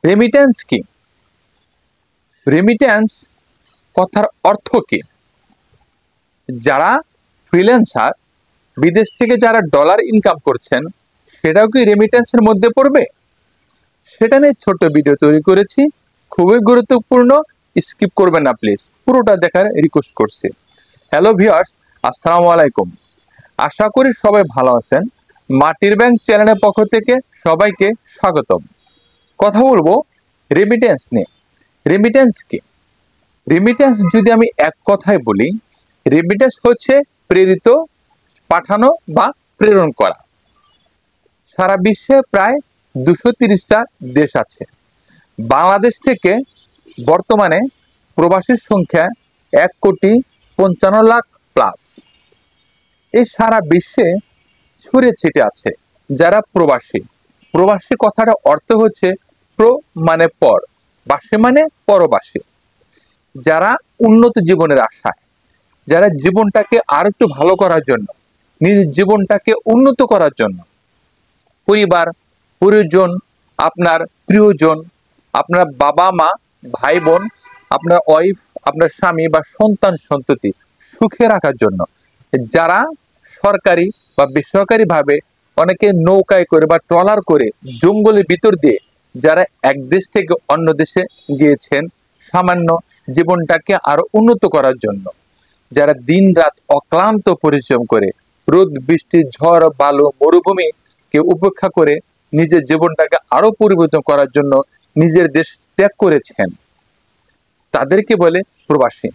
Remittance কি? Remittance কথার অর্থ কি? যারা ফ্রিল্যান্সার, বিদেশ থেকে যারা ডলার ইনকাম করছেন, সেটাও কি রেমিটেন্সের মধ্যে পড়বে? সেটা নিয়ে ছোট্ট ভিডিও তৈরি করেছি, খুবই গুরুত্বপূর্ণ, স্কিপ করবেন না প্লিজ, পুরোটা দেখার রিকোয়েস্ট করছি। হ্যালো ভিউয়ার্স, আসসালামু আলাইকুম। আশা করি সবাই ভালো আছেন। মাটির ব্যাংক চ্যানেলের পক্ষ থেকে সবাইকে স্বাগতম। কথা বলবো রেমিটেন্স নিয়ে। রেমিটেন্স কি? রেমিটেন্স যদি আমি এক কথায় বলি, রেমিটেন্স হচ্ছে প্রেরিত, পাঠানো বা প্রেরণ করা। সারা বিশ্বে প্রায় 230টা দেশ আছে। বাংলাদেশ থেকে বর্তমানে প্রবাসীর সংখ্যা 1,55,00,000 প্লাস। এই সারা বিশ্বে ছড়িয়ে ছিটে আছে যারা প্রবাসী। প্রবাসী কথাটা অর্থ হচ্ছে প্র মানে পর, বাসী মানে পরবাসী। যারা উন্নত জীবনের আশায়, যারা জীবনটাকে আর একটু ভালো করার জন্য, নিজের জীবনটাকে উন্নত করার জন্য, পরিবার পরিজন, আপনার প্রিয়জন, আপনার বাবা মা, ভাই বোন, আপনার ওয়াইফ, আপনার স্বামী বা সন্তান সন্ততি সুখে রাখার জন্য, যারা সরকারি বা বেসরকারি ভাবে অনেকে নৌকায় করে বা ট্রলার করে জঙ্গলের ভিতর দিয়ে যারা এক দেশ থেকে অন্য দেশে গিয়েছেন সামান্য জীবনটাকে আরো উন্নত করার জন্য, যারা দিন রাত অক্লান্ত পরিশ্রম করে রোদ বৃষ্টি ঝড় বালু মরুভূমিকে উপেক্ষা করে নিজের জীবনটাকে আরো পরিবর্তন করার জন্য নিজের দেশ ত্যাগ করেছেন, তাদেরকে বলে প্রবাসী।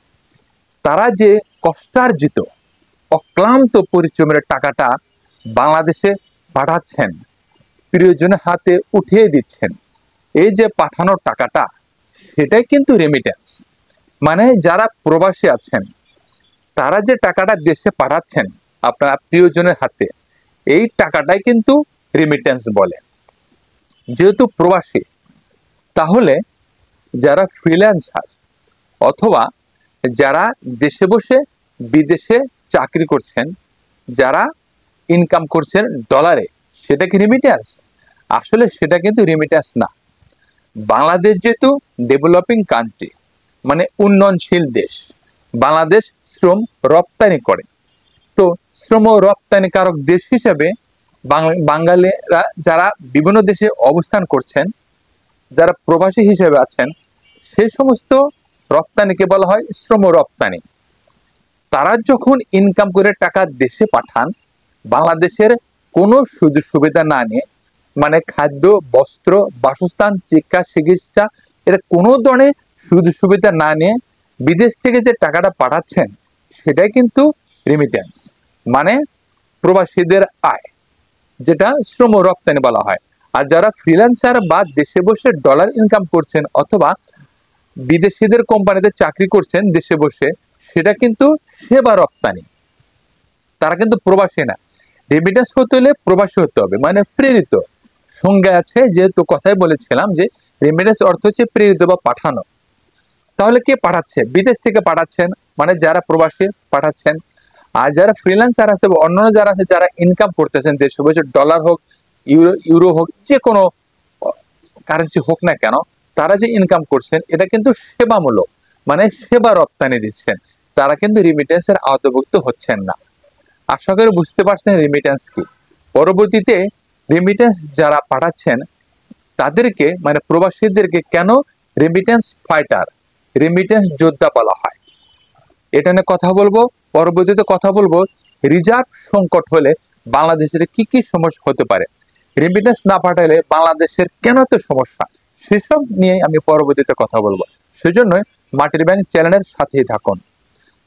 তারা যে কষ্টার্জিত অক্লান্ত পরিশ্রমের টাকাটা বাংলাদেশে পাঠাচ্ছেন, প্রিয়জনের হাতে উঠিয়ে দিচ্ছেন, এই যে পাঠানোর টাকাটা, সেটাই কিন্তু রেমিটেন্স। মানে যারা প্রবাসী আছেন, তারা যে টাকাটা দেশে পাঠাচ্ছেন আপনার প্রিয়জনের হাতে, এই টাকাটাই কিন্তু রেমিটেন্স বলে। যেহেতু প্রবাসী, তাহলে যারা ফ্রিল্যান্সার অথবা যারা দেশে বসে বিদেশে চাকরি করছেন, যারা ইনকাম করছেন ডলারে, সেটা কি রেমিটেন্স? আসলে সেটা কিন্তু রেমিটেন্স না। বাংলাদেশ যেহেতু ডেভেলপিং কান্ট্রি, মানে উন্নয়নশীল দেশ, বাংলাদেশ শ্রম রপ্তানি করে, তো শ্রম রপ্তানিকারক দেশ হিসেবে বাঙালিরা যারা বিভিন্ন দেশে অবস্থান করছেন, যারা প্রবাসী হিসেবে আছেন, সেই সমস্ত রপ্তানিকে বলা হয় শ্রম রপ্তানি। তারা যখন ইনকাম করে টাকা দেশে পাঠান, বাংলাদেশের কোনো সুযোগ সুবিধা না নিয়ে, মানে খাদ্য বস্ত্র বাসস্থান চিকিৎসা চিকিৎসা, এটা কোনো ধরনের সুযোগ সুবিধা না নিয়ে বিদেশ থেকে যে টাকাটা পাঠাচ্ছেন, সেটাই কিন্তু রেমিটেন্স, মানে প্রবাসীদের আয়, যেটা শ্রম রপ্তানি বলা হয়। আর যারা ফ্রিল্যান্সার বা দেশে বসে ডলার ইনকাম করছেন অথবা বিদেশিদের কোম্পানিতে চাকরি করছেন দেশে বসে, সেটা কিন্তু সেবা রপ্তানি। তারা কিন্তু প্রবাসী না। রেমিটেন্স হতে হলে প্রবাসী হতে হবে, মানে প্রেরিত। সংজ্ঞা আছে, যেহেতু কথাই বলেছিলাম যে রেমিটেন্স অর্থ হচ্ছে প্রেরিত বা পাঠানো। তাহলে কে পাঠাচ্ছে? বিদেশ থেকে পাঠাচ্ছেন, মানে যারা প্রবাসী পাঠাচ্ছেন। আর যারা ফ্রিল্যান্সার আছে বা অন্যান্য যারা আছে, যারা ইনকাম করতেছেন দেশে বসে, ডলার হোক ইউরো হোক, যে কোনো কারেন্সি হোক না কেন, তারা যে ইনকাম করছেন, এটা কিন্তু সেবামূলক, মানে সেবা রপ্তানি দিচ্ছেন। তারা কিন্তু রেমিটেন্সের আওতাভুক্ত হচ্ছেন না। আশা করি বুঝতে পারছেন রেমিটেন্স কি। পরবর্তীতে রেমিটেন্স যারা পাঠাচ্ছেন তাদেরকে, মানে প্রবাসীদেরকে কেন রেমিটেন্স ফাইটার, রেমিটেন্স যোদ্ধা বলা হয়, এটা নিয়ে কথা বলবো। পরবর্তীতে কথা বলবো রিজার্ভ সংকট হলে বাংলাদেশের কি কি সমস্যা হতে পারে, রেমিটেন্স না পাঠালে বাংলাদেশের কেন এত সমস্যা, সেসব নিয়ে আমি পরবর্তীতে কথা বলবো। সেজন্য মাটির ব্যাংক চ্যানেলের সাথেই থাকুন।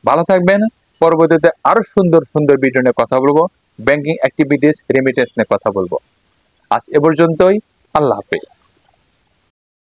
ভালো থাকবেন। পরবর্তীতে আরো সুন্দর সুন্দর ভিডিও নিয়ে কথা বলবো, ব্যাংকিং অ্যাক্টিভিটিস রেমিটেন্স নিয়ে কথা বলবো। আজ এ পর্যন্তই। আল্লাহ হাফেজ।